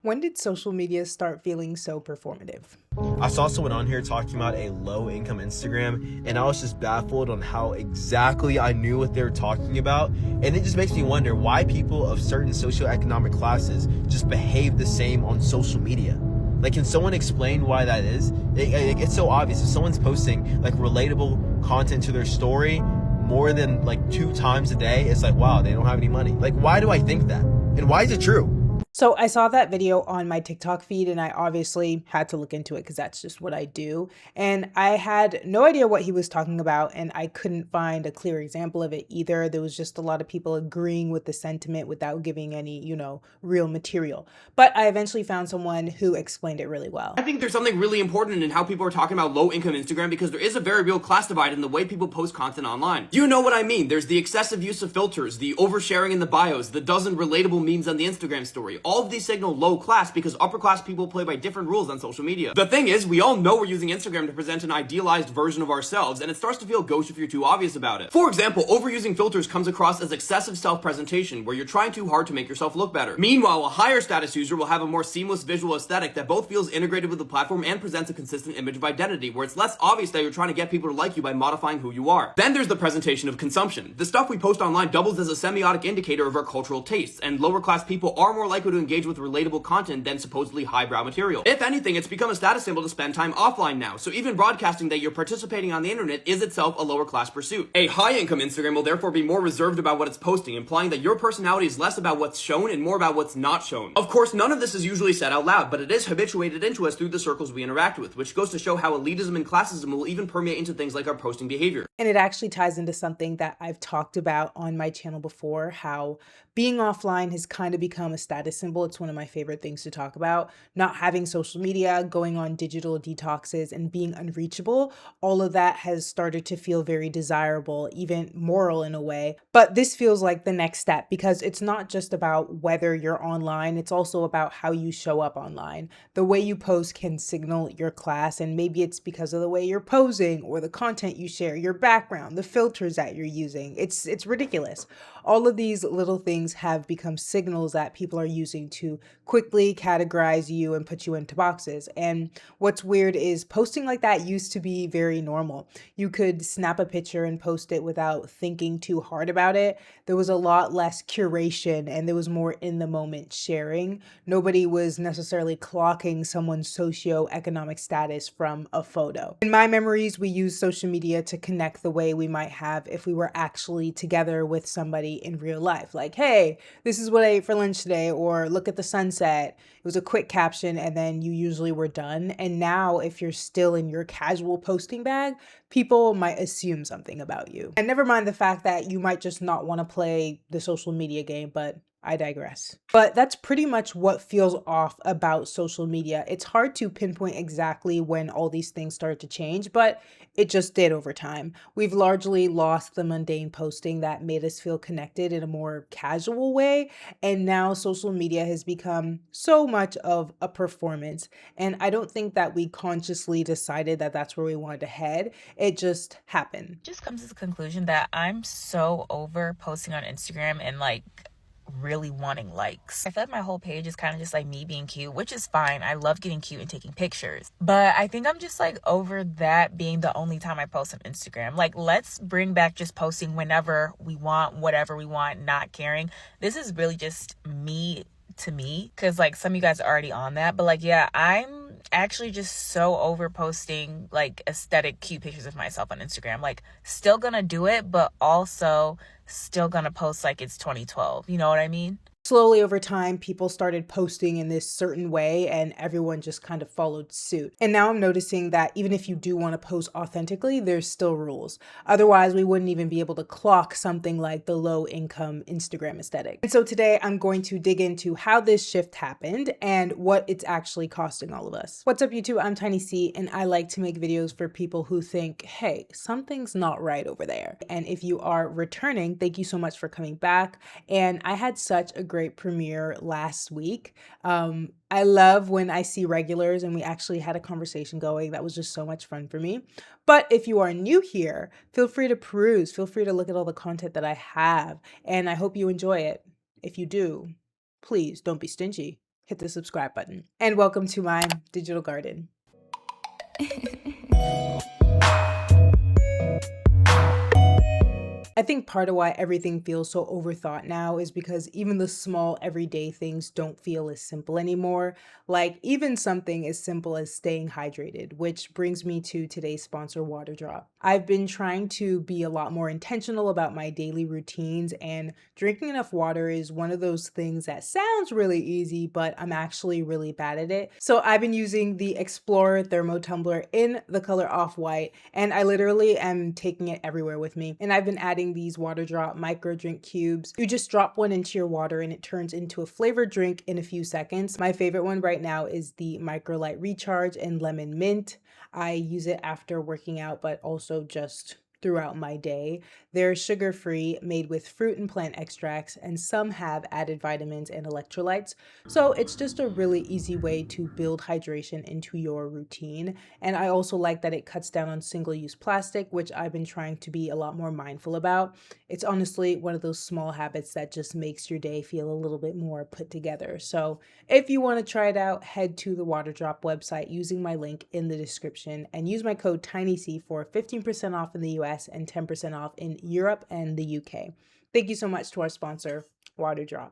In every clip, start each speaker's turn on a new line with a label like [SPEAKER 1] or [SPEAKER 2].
[SPEAKER 1] When did social media start feeling so performative?
[SPEAKER 2] I saw someone on here talking about a low income Instagram, and I was just baffled on how exactly I knew what they were talking about. And it just makes me wonder why people of certain socioeconomic classes just behave the same on social media. Like, can someone explain why that is? It's so obvious. If someone's posting like relatable content to their story more than like 2 times a day, it's like, wow, they don't have any money. Like, why do I think that? And why is it true?
[SPEAKER 1] So I saw that video on my TikTok feed and I obviously had to look into it because that's just what I do. And I had no idea what he was talking about and I couldn't find a clear example of it either. There was just a lot of people agreeing with the sentiment without giving any, real material. But I eventually found someone who explained it really well.
[SPEAKER 3] I think there's something really important in how people are talking about low-income Instagram because there is a very real class divide in the way people post content online. You know what I mean? There's the excessive use of filters, the oversharing in the bios, the dozen relatable memes on the Instagram story. All of these signal low class because upper class people play by different rules on social media. The thing is, we all know we're using Instagram to present an idealized version of ourselves, and it starts to feel gauche if you're too obvious about it. For example, overusing filters comes across as excessive self-presentation, where you're trying too hard to make yourself look better. Meanwhile, a higher status user will have a more seamless visual aesthetic that both feels integrated with the platform and presents a consistent image of identity, where it's less obvious that you're trying to get people to like you by modifying who you are. Then there's the presentation of consumption. The stuff we post online doubles as a semiotic indicator of our cultural tastes, and lower class people are more likely to engage with relatable content than supposedly highbrow material. If anything, it's become a status symbol to spend time offline now, so even broadcasting that you're participating on the internet is itself a lower class pursuit. A high-income Instagram will therefore be more reserved about what it's posting, implying that your personality is less about what's shown and more about what's not shown. Of course, none of this is usually said out loud, but it is habituated into us through the circles we interact with, which goes to show how elitism and classism will even permeate into things like our posting behavior.
[SPEAKER 1] And it actually ties into something that I've talked about on my channel before, how being offline has kind of become a status symbol. It's one of my favorite things to talk about. Not having social media, going on digital detoxes, and being unreachable, all of that has started to feel very desirable, even moral in a way. But this feels like the next step because it's not just about whether you're online, it's also about how you show up online. The way you post can signal your class, and maybe it's because of the way you're posing or the content you share, your background, the filters that you're using. It's ridiculous. All of these little things have become signals that people are using to quickly categorize you and put you into boxes. And what's weird is posting like that used to be very normal. You could snap a picture and post it without thinking too hard about it. There was a lot less curation and there was more in the moment sharing. Nobody was necessarily clocking someone's socioeconomic status from a photo. In my memories, we used social media to connect the way we might have if we were actually together with somebody in real life. Like, hey, this is what I ate for lunch today, or look at the sunset. It was a quick caption and then you usually were done. And now if you're still in your casual posting bag, people might assume something about you. And never mind the fact that you might just not want to play the social media game, but I digress. But that's pretty much what feels off about social media. It's hard to pinpoint exactly when all these things started to change, but it just did over time. We've largely lost the mundane posting that made us feel connected in a more casual way, and now social media has become so much of a performance. And I don't think that we consciously decided that that's where we wanted to head. It just happened.
[SPEAKER 4] Just comes to the conclusion that I'm so over posting on Instagram and really wanting likes. I feel like my whole page is kind of just like me being cute, which is fine. I love getting cute and taking pictures. But I think I'm just over that being the only time I post on Instagram. Let's bring back just posting whenever we want, whatever we want, not caring. This is really just me to me, because some of you guys are already on that. But yeah, I'm actually just so over posting aesthetic cute pictures of myself on Instagram. Still gonna do it, but also still gonna post like it's 2012. You know what I mean?
[SPEAKER 1] Slowly over time, people started posting in this certain way and everyone just kind of followed suit. And now I'm noticing that even if you do want to post authentically, there's still rules. Otherwise, we wouldn't even be able to clock something like the low income Instagram aesthetic. And so today I'm going to dig into how this shift happened and what it's actually costing all of us. What's up, YouTube? I'm tinysey and I like to make videos for people who think, hey, something's not right over there. And if you are returning, thank you so much for coming back. And I had such a great premiere last week. I love when I see regulars and we actually had a conversation going. That was just so much fun for me. But if you are new here, feel free to peruse, feel free to look at all the content that I have, and I hope you enjoy it. If you do, please don't be stingy. hit the subscribe button. And welcome to my digital garden. I think part of why everything feels so overthought now is because even the small everyday things don't feel as simple anymore. Like even something as simple as staying hydrated, which brings me to today's sponsor, Waterdrop. I've been trying to be a lot more intentional about my daily routines, and drinking enough water is one of those things that sounds really easy, but I'm actually really bad at it. So I've been using the Explorer thermo tumbler in the color off-white, and I literally am taking it everywhere with me. And I've been adding these Waterdrop micro drink cubes. You just drop one into your water and it turns into a flavored drink in a few seconds. My favorite one right now is the Micro Light Recharge and Lemon Mint. I use it after working out, but also just throughout my day. They're sugar-free, made with fruit and plant extracts, and some have added vitamins and electrolytes. So it's just a really easy way to build hydration into your routine. And I also like that it cuts down on single-use plastic, which I've been trying to be a lot more mindful about. It's honestly one of those small habits that just makes your day feel a little bit more put together. So if you want to try it out, head to the Waterdrop website using my link in the description and use my code tinysey for 15% off in the US and 10% off in Europe and the UK. Thank you so much to our sponsor, Waterdrop.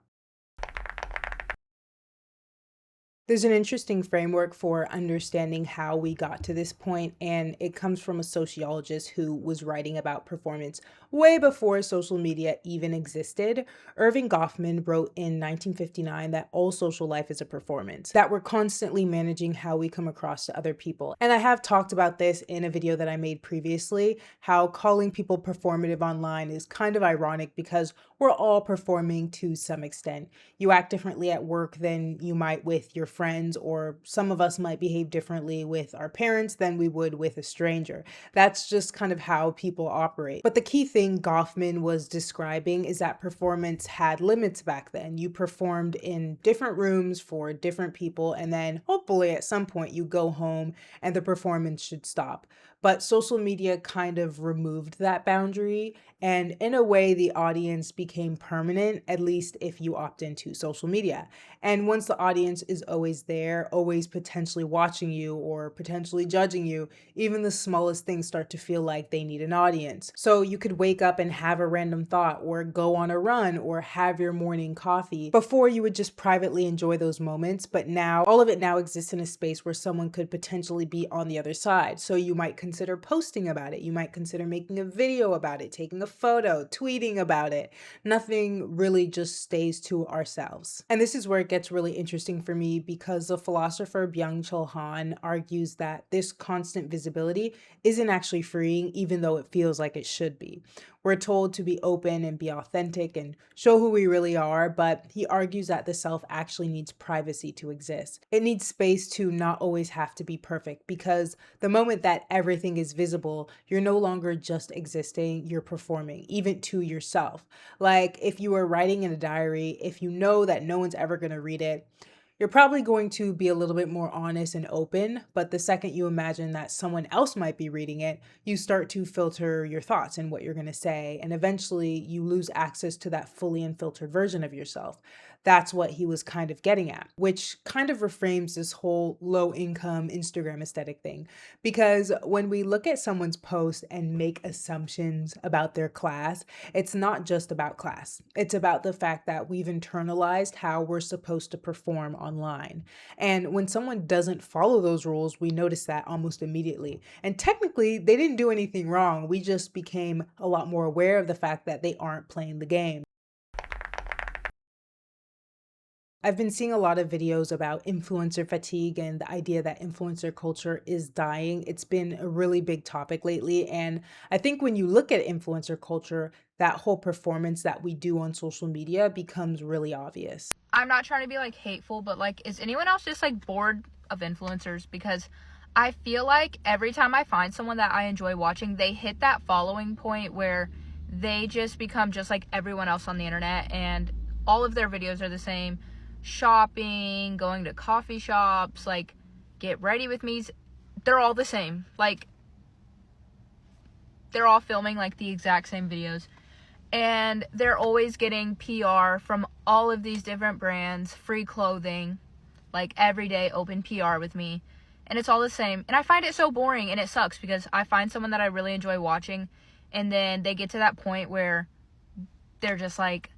[SPEAKER 1] There's an interesting framework for understanding how we got to this point, and it comes from a sociologist who was writing about performance way before social media even existed. Irving Goffman wrote in 1959 that all social life is a performance, that we're constantly managing how we come across to other people. And I have talked about this in a video that I made previously, how calling people performative online is kind of ironic because we're all performing to some extent. You act differently at work than you might with your friends, or some of us might behave differently with our parents than we would with a stranger. That's just kind of how people operate. But the key thing Goffman was describing is that performance had limits back then. You performed in different rooms for different people, and then hopefully at some point you go home and the performance should stop. But social media kind of removed that boundary, and in a way the audience became permanent, at least if you opt into social media. And once the audience is always there, always potentially watching you or potentially judging you, even the smallest things start to feel like they need an audience. So you could wake up and have a random thought, or go on a run, or have your morning coffee. Before, you would just privately enjoy those moments, but now all of it now exists in a space where someone could potentially be on the other side. So you might consider posting about it. You might consider making a video about it, taking a photo, tweeting about it. Nothing really just stays to ourselves. And this is where it gets really interesting for me, because the philosopher Byung-Chul Han argues that this constant visibility isn't actually freeing, even though it feels like it should be. We're told to be open and be authentic and show who we really are, but he argues that the self actually needs privacy to exist. It needs space to not always have to be perfect, because the moment that everything is visible, you're no longer just existing, you're performing, even to yourself. Like if you were writing in a diary, if you know that no one's ever going to read it, you're probably going to be a little bit more honest and open, but the second you imagine that someone else might be reading it, you start to filter your thoughts and what you're going to say, and eventually you lose access to that fully unfiltered version of yourself. That's what he was kind of getting at, which kind of reframes this whole low-income Instagram aesthetic thing. Because when we look at someone's post and make assumptions about their class, it's not just about class. It's about the fact that we've internalized how we're supposed to perform online. And when someone doesn't follow those rules, we notice that almost immediately. And technically, they didn't do anything wrong. We just became a lot more aware of the fact that they aren't playing the game. I've been seeing a lot of videos about influencer fatigue and the idea that influencer culture is dying. It's been a really big topic lately. And I think when you look at influencer culture, that whole performance that we do on social media becomes really obvious.
[SPEAKER 5] I'm not trying to be like hateful, but like, is anyone else just like bored of influencers? Because I feel like every time I find someone that I enjoy watching, they hit that following point where they just become just like everyone else on the internet, and all of their videos are the same. Shopping, going to coffee shops, like get ready with me's, they're all the same. Like they're all filming like the exact same videos, and they're always getting PR from all of these different brands, free clothing. like every day open PR with me, and it's all the same. And I find it so boring, and it sucks because I find someone that I really enjoy watching, and then they get to that point where they're just like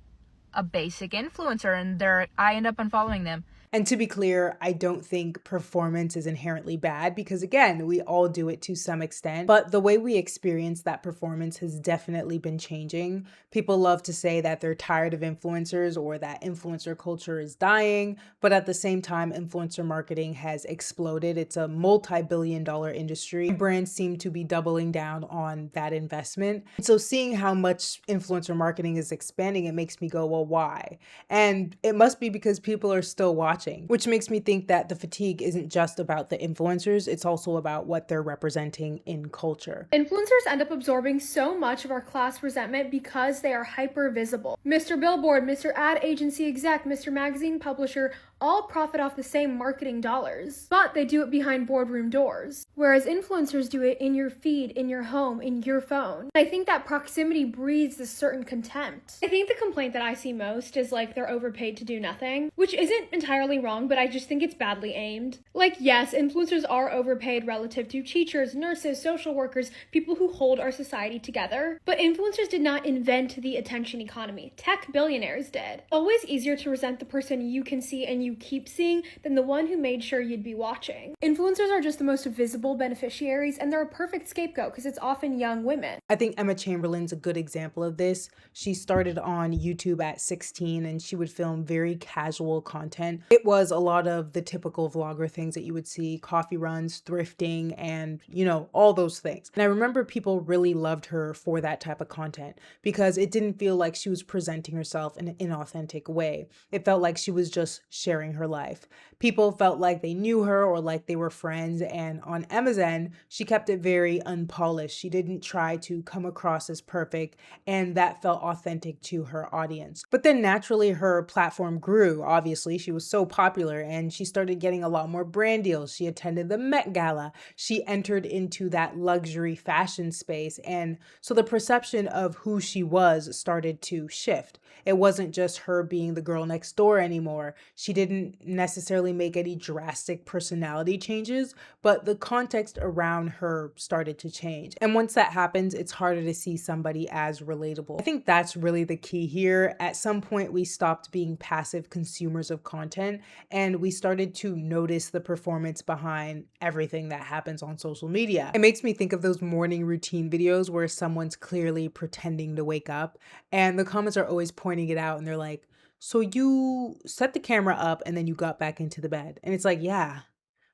[SPEAKER 5] a basic influencer, and I end up unfollowing them.
[SPEAKER 1] And to be clear, I don't think performance is inherently bad because, again, we all do it to some extent. But the way we experience that performance has definitely been changing. People love to say that they're tired of influencers or that influencer culture is dying. But at the same time, influencer marketing has exploded. It's a multi-billion-dollar industry. Brands seem to be doubling down on that investment. So seeing how much influencer marketing is expanding, it makes me go, well, why? And it must be because people are still watching, which makes me think that the fatigue isn't just about the influencers, it's also about what they're representing in culture.
[SPEAKER 6] Influencers end up absorbing so much of our class resentment because they are hyper visible. Mr. Billboard, Mr. Ad Agency exec, Mr. Magazine publisher all profit off the same marketing dollars, but they do it behind boardroom doors, whereas influencers do it in your feed, in your home, in your phone. I think that proximity breeds a certain contempt. I think the complaint that I see most is like they're overpaid to do nothing, which isn't entirely wrong, but I just think it's badly aimed. Like, yes, influencers are overpaid relative to teachers, nurses, social workers, people who hold our society together, but influencers did not invent the attention economy. Tech billionaires did. Always easier to resent the person you can see and you keep seeing than the one who made sure you'd be watching. Influencers are just the most visible beneficiaries, and they're a perfect scapegoat because it's often young women.
[SPEAKER 1] I think Emma Chamberlain's a good example of this. She started on YouTube at 16 and she would film very casual content. It was a lot of the typical vlogger things that you would see, coffee runs, thrifting, and all those things. And I remember people really loved her for that type of content because it didn't feel like she was presenting herself in an inauthentic way. It felt like she was just sharing her life. People felt like they knew her or like they were friends, and on Emma's end, she kept it very unpolished. She didn't try to come across as perfect, and that felt authentic to her audience. But then naturally her platform grew. Obviously, she was so popular and she started getting a lot more brand deals. She attended the Met Gala. She entered into that luxury fashion space, and so the perception of who she was started to shift. It wasn't just her being the girl next door anymore. She didn't necessarily make any drastic personality changes, but the context around her started to change. And once that happens, it's harder to see somebody as relatable. I think that's really the key here. At some point, we stopped being passive consumers of content and we started to notice the performance behind everything that happens on social media. It makes me think of those morning routine videos where someone's clearly pretending to wake up and the comments are always pointing it out and they're like, so you set the camera up and then you got back into the bed. And it's like, yeah,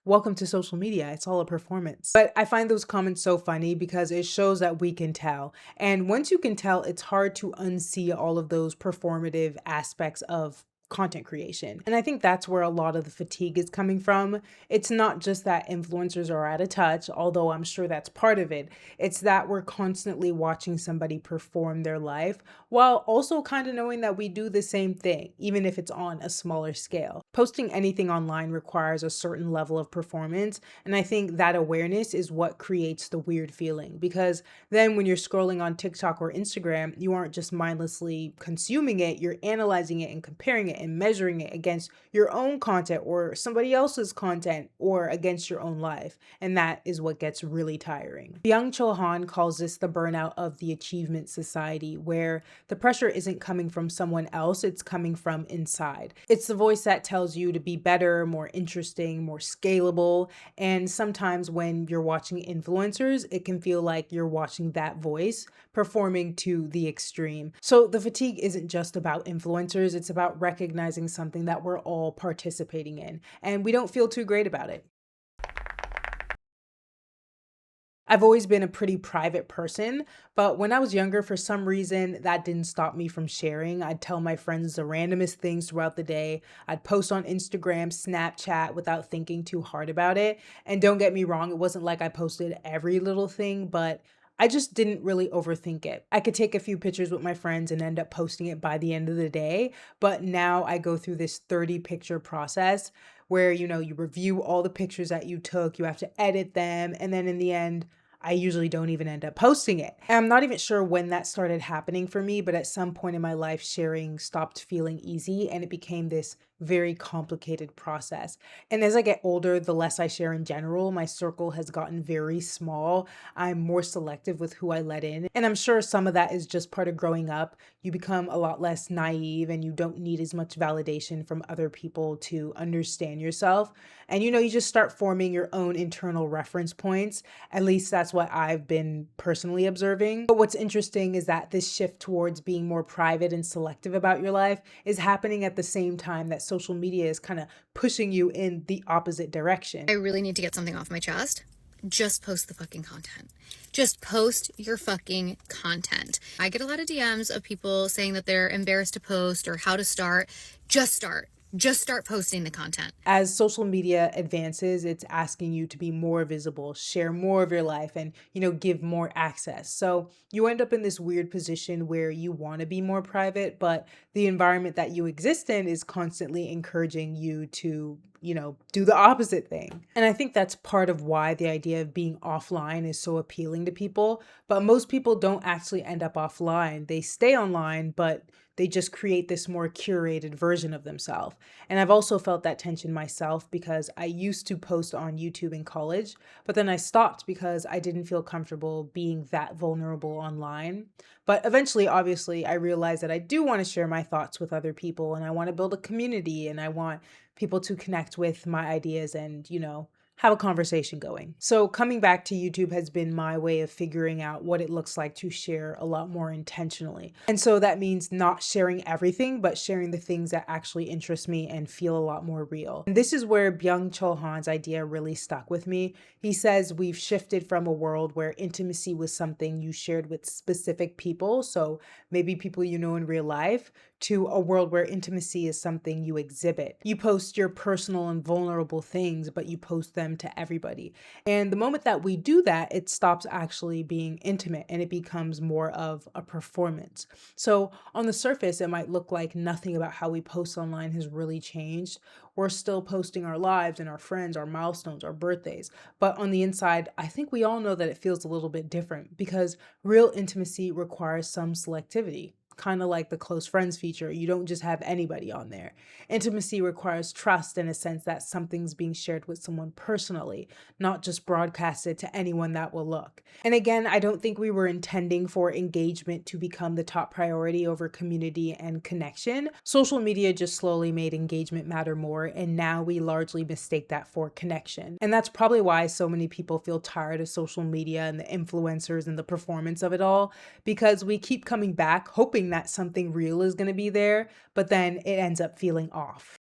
[SPEAKER 1] welcome to social media. It's all a performance. But I find those comments so funny because it shows that we can tell. And once you can tell, it's hard to unsee all of those performative aspects of content creation. And I think that's where a lot of the fatigue is coming from. It's not just that influencers are out of touch, although I'm sure that's part of it. It's that we're constantly watching somebody perform their life while also kind of knowing that we do the same thing, even if it's on a smaller scale. Posting anything online requires a certain level of performance, and I think that awareness is what creates the weird feeling, because then when you're scrolling on TikTok or Instagram, you aren't just mindlessly consuming it, you're analyzing it and comparing it and measuring it against your own content or somebody else's content or against your own life. And that is what gets really tiring. Byung Chul Han calls this the burnout of the achievement society, where the pressure isn't coming from someone else, it's coming from inside. It's the voice that tells you to be better, more interesting, more scalable. And sometimes when you're watching influencers, it can feel like you're watching that voice performing to the extreme. So the fatigue isn't just about influencers, it's about recognizing something that we're all participating in, and we don't feel too great about it. I've always been a pretty private person, but when I was younger, for some reason, that didn't stop me from sharing. I'd tell my friends the randomest things throughout the day. I'd post on Instagram, Snapchat without thinking too hard about it. And don't get me wrong, it wasn't like I posted every little thing, but I just didn't really overthink it. I could take a few pictures with my friends and end up posting it by the end of the day, but now I go through this 30 picture process where, you review all the pictures that you took, you have to edit them, and then in the end, I usually don't even end up posting it. And I'm not even sure when that started happening for me, but at some point in my life, sharing stopped feeling easy and it became this very complicated process. And as I get older, the less I share in general. My circle has gotten very small. I'm more selective with who I let in. And I'm sure some of that is just part of growing up. You become a lot less naive and you don't need as much validation from other people to understand yourself. And you just start forming your own internal reference points. At least that's what I've been personally observing. But what's interesting is that this shift towards being more private and selective about your life is happening at the same time that social media is kind of pushing you in the opposite direction.
[SPEAKER 7] I really need to get something off my chest. Just post the fucking content. Just post your fucking content. I get a lot of DMs of people saying that they're embarrassed to post or how to start. Just start. Just start posting the content.
[SPEAKER 1] As social media advances, it's asking you to be more visible, share more of your life, and, give more access. So you end up in this weird position where you want to be more private, but the environment that you exist in is constantly encouraging you to, do the opposite thing. And I think that's part of why the idea of being offline is so appealing to people. But most people don't actually end up offline. They stay online, but they just create this more curated version of themselves. And I've also felt that tension myself because I used to post on YouTube in college, but then I stopped because I didn't feel comfortable being that vulnerable online. But eventually, obviously, I realized that I do want to share my thoughts with other people and I want to build a community and I want people to connect with my ideas and, have a conversation going. So coming back to YouTube has been my way of figuring out what it looks like to share a lot more intentionally. And so that means not sharing everything, but sharing the things that actually interest me and feel a lot more real. And this is where Byung-Chul Han's idea really stuck with me. He says we've shifted from a world where intimacy was something you shared with specific people, so maybe people you know in real life, to a world where intimacy is something you exhibit. You post your personal and vulnerable things, but you post them to everybody. And the moment that we do that, it stops actually being intimate and it becomes more of a performance. So on the surface, it might look like nothing about how we post online has really changed. We're still posting our lives and our friends, our milestones, our birthdays. But on the inside, I think we all know that it feels a little bit different because real intimacy requires some selectivity. Kind of like the close friends feature. You don't just have anybody on there. Intimacy requires trust in a sense that something's being shared with someone personally, not just broadcasted to anyone that will look. And again, I don't think we were intending for engagement to become the top priority over community and connection. Social media just slowly made engagement matter more, and now we largely mistake that for connection. And that's probably why so many people feel tired of social media and the influencers and the performance of it all, because we keep coming back hoping that something real is going to be there, but then it ends up feeling off.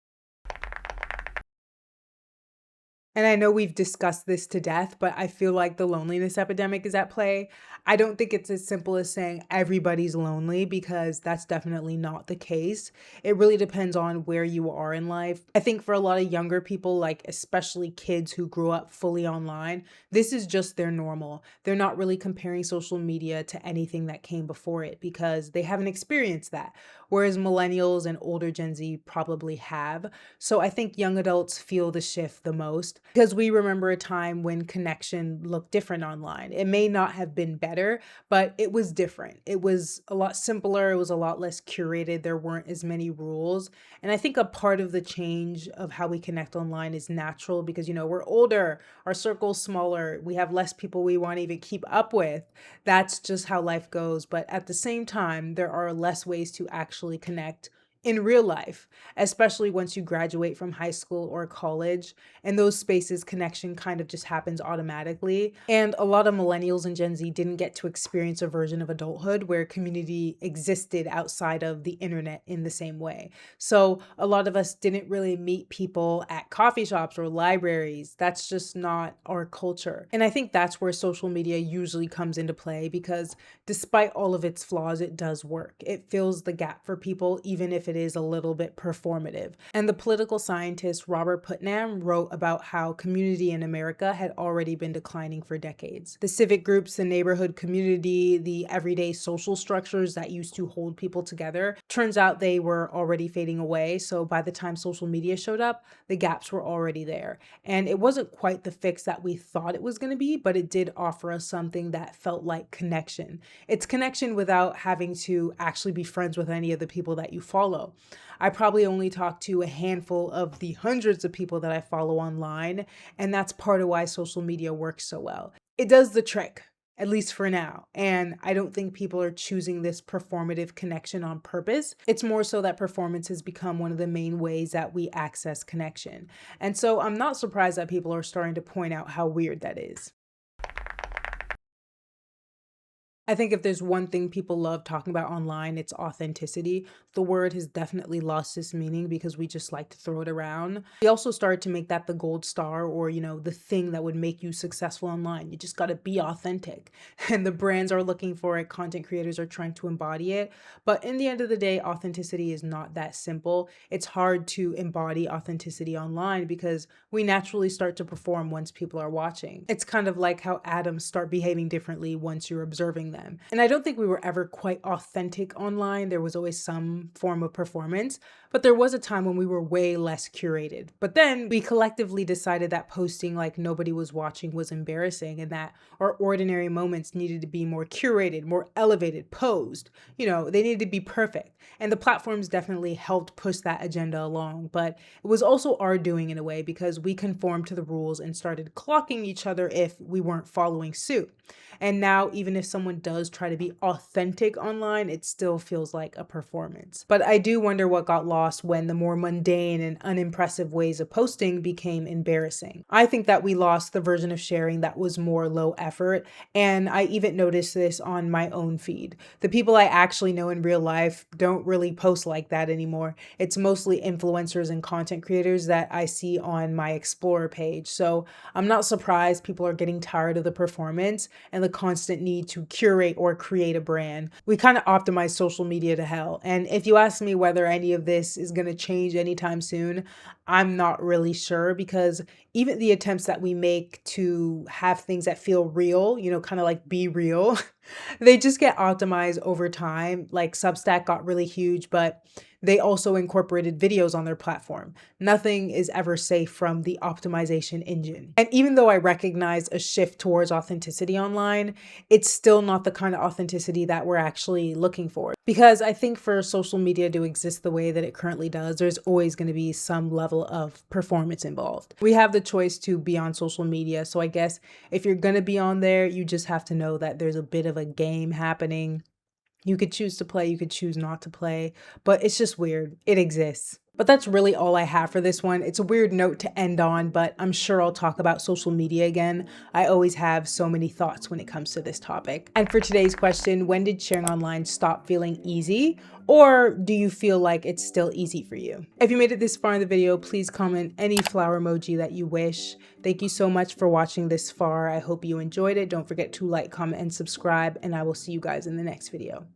[SPEAKER 1] And I know we've discussed this to death, but I feel like the loneliness epidemic is at play. I don't think it's as simple as saying everybody's lonely because that's definitely not the case. It really depends on where you are in life. I think for a lot of younger people, like especially kids who grew up fully online, this is just their normal. They're not really comparing social media to anything that came before it because they haven't experienced that. Whereas millennials and older Gen Z probably have. So I think young adults feel the shift the most because we remember a time when connection looked different online. It may not have been better, but it was different. It was a lot simpler. It was a lot less curated. There weren't as many rules. And I think a part of the change of how we connect online is natural because, we're older, our circle's smaller, we have less people we want to even keep up with. That's just how life goes. But at the same time, there are less ways to actually connect in real life, especially once you graduate from high school or college. In those spaces, connection kind of just happens automatically. And a lot of millennials and Gen Z didn't get to experience a version of adulthood where community existed outside of the internet in the same way. So a lot of us didn't really meet people at coffee shops or libraries. That's just not our culture. And I think that's where social media usually comes into play because despite all of its flaws, it does work. It fills the gap for people, even if it is a little bit performative. And the political scientist Robert Putnam wrote about how community in America had already been declining for decades. The civic groups, the neighborhood community, the everyday social structures that used to hold people together, turns out they were already fading away. So by the time social media showed up, the gaps were already there. And it wasn't quite the fix that we thought it was going to be, but it did offer us something that felt like connection. It's connection without having to actually be friends with any of the people that you follow. follow. I probably only talk to a handful of the hundreds of people that I follow online, and that's part of why social media works so well. It does the trick, at least for now. And I don't think people are choosing this performative connection on purpose. It's more so that performance has become one of the main ways that we access connection. And so I'm not surprised that people are starting to point out how weird that is. I think if there's one thing people love talking about online, it's authenticity. The word has definitely lost its meaning because we just like to throw it around. We also started to make that the gold star, or, the thing that would make you successful online. You just got to be authentic. And the brands are looking for it, content creators are trying to embody it. But in the end of the day, authenticity is not that simple. It's hard to embody authenticity online because we naturally start to perform once people are watching. It's kind of like how atoms start behaving differently once you're observing them. And I don't think we were ever quite authentic online. There was always some form of performance, but there was a time when we were way less curated. But then we collectively decided that posting like nobody was watching was embarrassing, and that our ordinary moments needed to be more curated, more elevated, posed. They needed to be perfect. And the platforms definitely helped push that agenda along, but it was also our doing in a way because we conformed to the rules and started clocking each other if we weren't following suit. And now, even if someone does try to be authentic online, it still feels like a performance. But I do wonder what got lost when the more mundane and unimpressive ways of posting became embarrassing. I think that we lost the version of sharing that was more low effort, and I even noticed this on my own feed. The people I actually know in real life don't really post like that anymore. It's mostly influencers and content creators that I see on my Explorer page. So I'm not surprised people are getting tired of the performance and the constant need to curate or create a brand. We kind of optimize social media to hell. And if you ask me whether any of this is going to change anytime soon, I'm not really sure, because even the attempts that we make to have things that feel real, kind of like be real, they just get optimized over time. Like Substack got really huge, but they also incorporated videos on their platform. Nothing is ever safe from the optimization engine. And even though I recognize a shift towards authenticity online, it's still not the kind of authenticity that we're actually looking for. Because I think for social media to exist the way that it currently does, there's always going to be some level of performance involved. We have the choice to be on social media. So I guess if you're going to be on there, you just have to know that there's a bit of a game happening. You could choose to play, you could choose not to play, but it's just weird. It exists. But that's really all I have for this one. It's a weird note to end on, but I'm sure I'll talk about social media again. I always have so many thoughts when it comes to this topic. And for today's question, when did sharing online stop feeling easy? Or do you feel like it's still easy for you? If you made it this far in the video, please comment any flower emoji that you wish. Thank you so much for watching this far. I hope you enjoyed it. Don't forget to like, comment, and subscribe, and I will see you guys in the next video.